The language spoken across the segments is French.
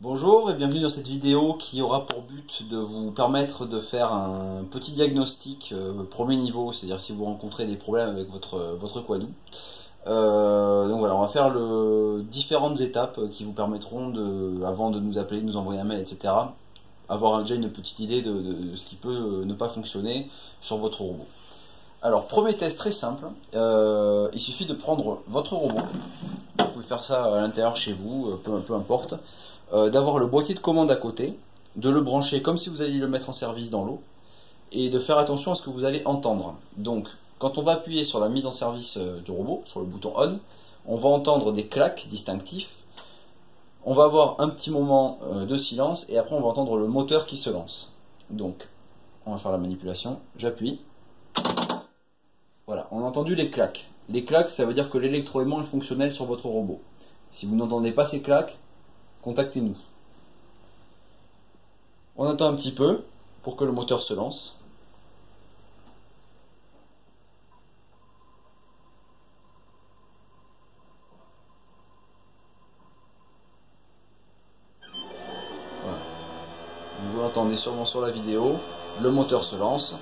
Bonjour et bienvenue dans cette vidéo qui aura pour but de vous permettre de faire un petit diagnostic premier niveau, c'est-à-dire si vous rencontrez des problèmes avec votre quadou. Donc voilà, on va faire différentes étapes qui vous permettront avant de nous appeler, de nous envoyer un mail, etc., avoir déjà une petite idée de ce qui peut ne pas fonctionner sur votre robot. Alors, premier test très simple, il suffit de prendre votre robot, vous pouvez faire ça à l'intérieur chez vous, peu importe, d'avoir le boîtier de commande à côté, de le brancher comme si vous alliez le mettre en service dans l'eau, et de faire attention à ce que vous allez entendre. Donc, quand on va appuyer sur la mise en service du robot, sur le bouton on va entendre des claques distinctifs, on va avoir un petit moment de silence, et après on va entendre le moteur qui se lance. Donc, on va faire la manipulation, j'appuie. Voilà, on a entendu les claques. Les claques, ça veut dire que l'électroaimant est fonctionnel sur votre robot. Si vous n'entendez pas ces claques, contactez-nous. On attend un petit peu pour que le moteur se lance. Voilà. Vous l'entendez sûrement sur la vidéo. Le moteur se lance.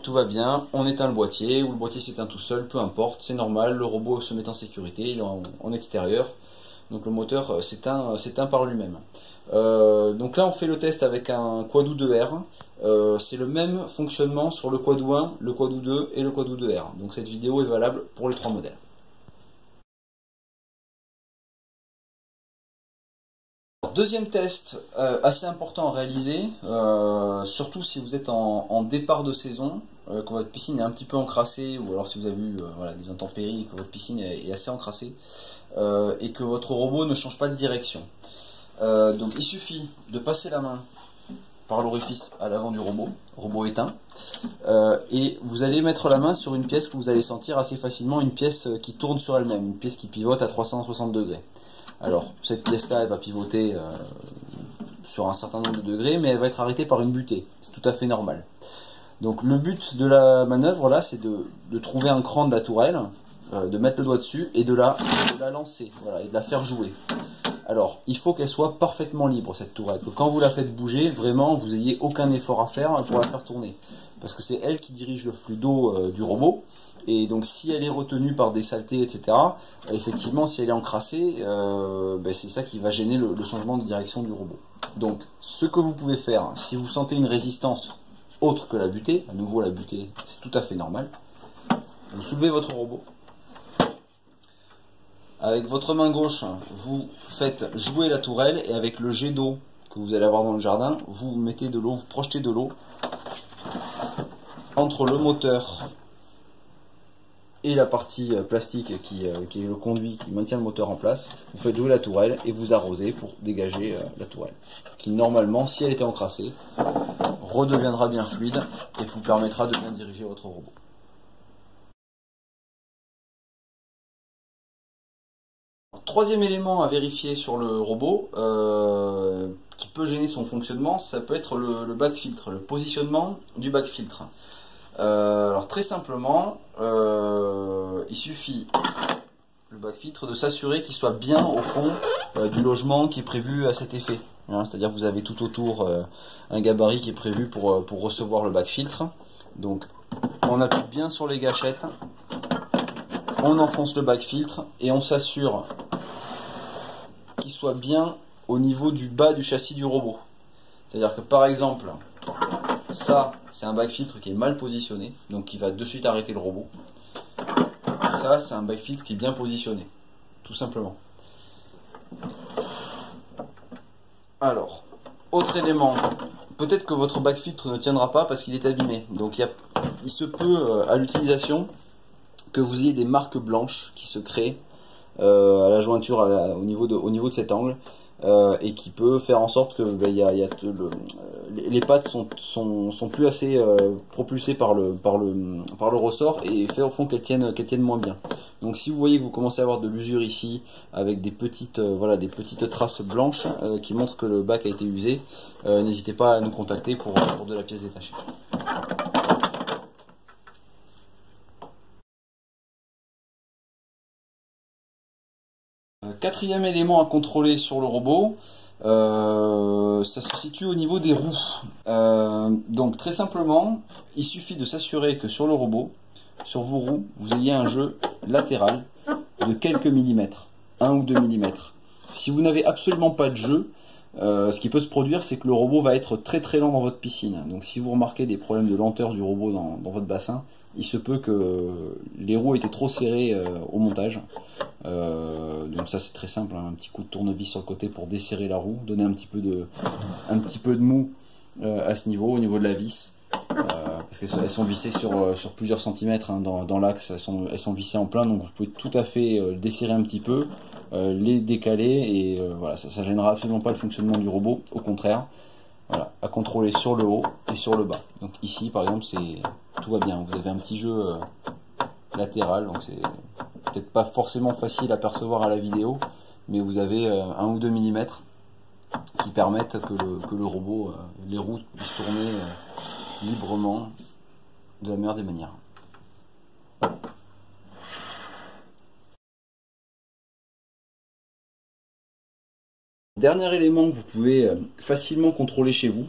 Tout va bien, on éteint le boîtier, ou le boîtier s'éteint tout seul, peu importe, c'est normal, le robot se met en sécurité, il est en extérieur, donc le moteur s'éteint par lui-même. Donc là on fait le test avec un Quadoo 2R, c'est le même fonctionnement sur le Quadoo 1, le Quadoo 2 et le Quadoo 2R, donc cette vidéo est valable pour les trois modèles. Deuxième test assez important à réaliser, surtout si vous êtes en départ de saison, que votre piscine est un petit peu encrassée, ou alors si vous avez eu voilà, des intempéries, que votre piscine est assez encrassée, et que votre robot ne change pas de direction. Donc il suffit de passer la main par l'orifice à l'avant du robot éteint, et vous allez mettre la main sur une pièce que vous allez sentir assez facilement, une pièce qui tourne sur elle-même, une pièce qui pivote à 360 degrés. Alors, cette pièce-là, elle va pivoter sur un certain nombre de degrés, mais elle va être arrêtée par une butée. C'est tout à fait normal. Donc, le but de la manœuvre, là, c'est de trouver un cran de la tourelle, de mettre le doigt dessus et de la lancer, voilà, et de la faire jouer. Alors, il faut qu'elle soit parfaitement libre, cette tourelle. Que quand vous la faites bouger, vraiment, vous n'ayez aucun effort à faire pour la faire tourner. Parce que c'est elle qui dirige le flux d'eau du robot. Et donc si elle est retenue par des saletés, etc., effectivement, si elle est encrassée, c'est ça qui va gêner le changement de direction du robot. Donc, ce que vous pouvez faire, si vous sentez une résistance autre que la butée, à nouveau la butée, c'est tout à fait normal, vous soulevez votre robot. Avec votre main gauche, vous faites jouer la tourelle, et avec le jet d'eau que vous allez avoir dans le jardin, vous mettez de l'eau, vous projetez de l'eau entre le moteur et la partie plastique qui est le conduit qui maintient le moteur en place. Vous faites jouer la tourelle et vous arrosez pour dégager la tourelle, qui normalement, si elle était encrassée, redeviendra bien fluide et vous permettra de bien diriger votre robot. Troisième élément à vérifier sur le robot, qui peut gêner son fonctionnement, ça peut être le bac filtre, le positionnement du bac filtre. Alors très simplement, il suffit, le bac filtre, de s'assurer qu'il soit bien au fond du logement qui est prévu à cet effet. Hein, c'est-à-dire que vous avez tout autour un gabarit qui est prévu pour recevoir le bac filtre. Donc on appuie bien sur les gâchettes, on enfonce le bac filtre et on s'assure qu'il soit bien au niveau du bas du châssis du robot. C'est-à-dire que par exemple, ça, c'est un bac filtre qui est mal positionné, donc qui va de suite arrêter le robot. Ça, c'est un bac filtre qui est bien positionné, tout simplement. Alors, autre élément, peut-être que votre bac filtre ne tiendra pas parce qu'il est abîmé. Donc il se peut à l'utilisation que vous ayez des marques blanches qui se créent à la jointure au niveau de cet angle. Et qui peut faire en sorte que les pattes sont plus assez propulsées par le ressort et font qu'elles tiennent moins bien. Donc si vous voyez que vous commencez à avoir de l'usure ici avec des petites traces blanches qui montrent que le bac a été usé, n'hésitez pas à nous contacter pour de la pièce détachée. Quatrième élément à contrôler sur le robot, Ça se situe au niveau des roues. Donc très simplement, il suffit de s'assurer que sur le robot, sur vos roues, vous ayez un jeu latéral de quelques millimètres, 1 ou 2 millimètres. Si vous n'avez absolument pas de jeu, ce qui peut se produire, c'est que le robot va être très très lent dans votre piscine. Donc si vous remarquez des problèmes de lenteur du robot dans votre bassin, il se peut que les roues étaient trop serrées au montage. Donc ça c'est très simple, hein, un petit coup de tournevis sur le côté pour desserrer la roue, donner un petit peu de mou à ce niveau, au niveau de la vis. Parce qu'elles sont vissées sur plusieurs centimètres, hein, dans l'axe, elles sont vissées en plein, donc vous pouvez tout à fait desserrer un petit peu, les décaler, et voilà, ça gênera absolument pas le fonctionnement du robot, au contraire. Voilà, à contrôler sur le haut et sur le bas. Donc ici par exemple tout va bien, vous avez un petit jeu latéral, donc c'est peut-être pas forcément facile à percevoir à la vidéo, mais vous avez 1 ou 2 millimètres qui permettent que le robot, les roues puissent tourner librement de la meilleure des manières. Dernier élément que vous pouvez facilement contrôler chez vous,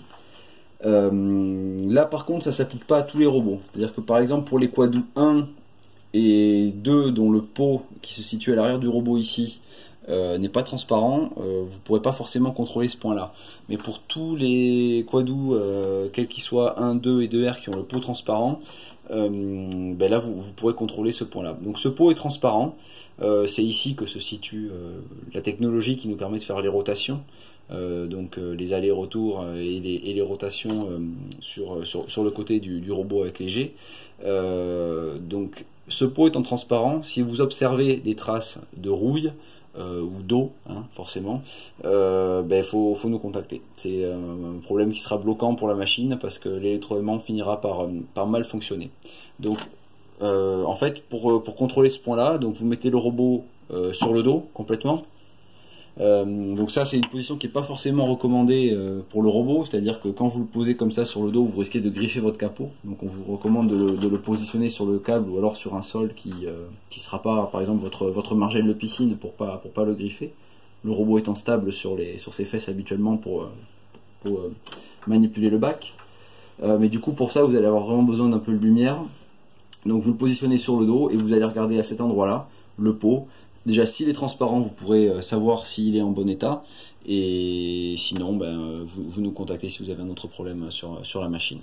là par contre ça s'applique pas à tous les robots, c'est-à-dire que par exemple pour les Quadou 1 et 2 dont le pot qui se situe à l'arrière du robot ici n'est pas transparent, vous ne pourrez pas forcément contrôler ce point là, mais pour tous les Quadou quels qu'ils soient 1, 2 et 2R qui ont le pot transparent, ben là vous pourrez contrôler ce point là. Donc ce pot est transparent, c'est ici que se situe la technologie qui nous permet de faire les rotations, donc les allers-retours et les rotations sur le côté du robot avec les G. Donc ce pot étant transparent, si vous observez des traces de rouille ou d'eau, hein, forcément, ben faut nous contacter. C'est un problème qui sera bloquant pour la machine parce que l'électroaimant finira par mal fonctionner. Donc en fait, pour contrôler ce point-là, donc vous mettez le robot sur le dos complètement. Donc ça c'est une position qui n'est pas forcément recommandée pour le robot, c'est-à-dire que quand vous le posez comme ça sur le dos, vous risquez de griffer votre capot. Donc on vous recommande de le positionner sur le câble ou alors sur un sol qui sera pas, par exemple, votre margelle de piscine pour pas le griffer. Le robot étant stable sur ses fesses habituellement pour manipuler le bac. Mais du coup pour ça vous allez avoir vraiment besoin d'un peu de lumière. Donc vous le positionnez sur le dos et vous allez regarder à cet endroit-là le pot. Déjà s'il est transparent, vous pourrez savoir s'il est en bon état, et sinon ben, vous nous contactez si vous avez un autre problème sur la machine.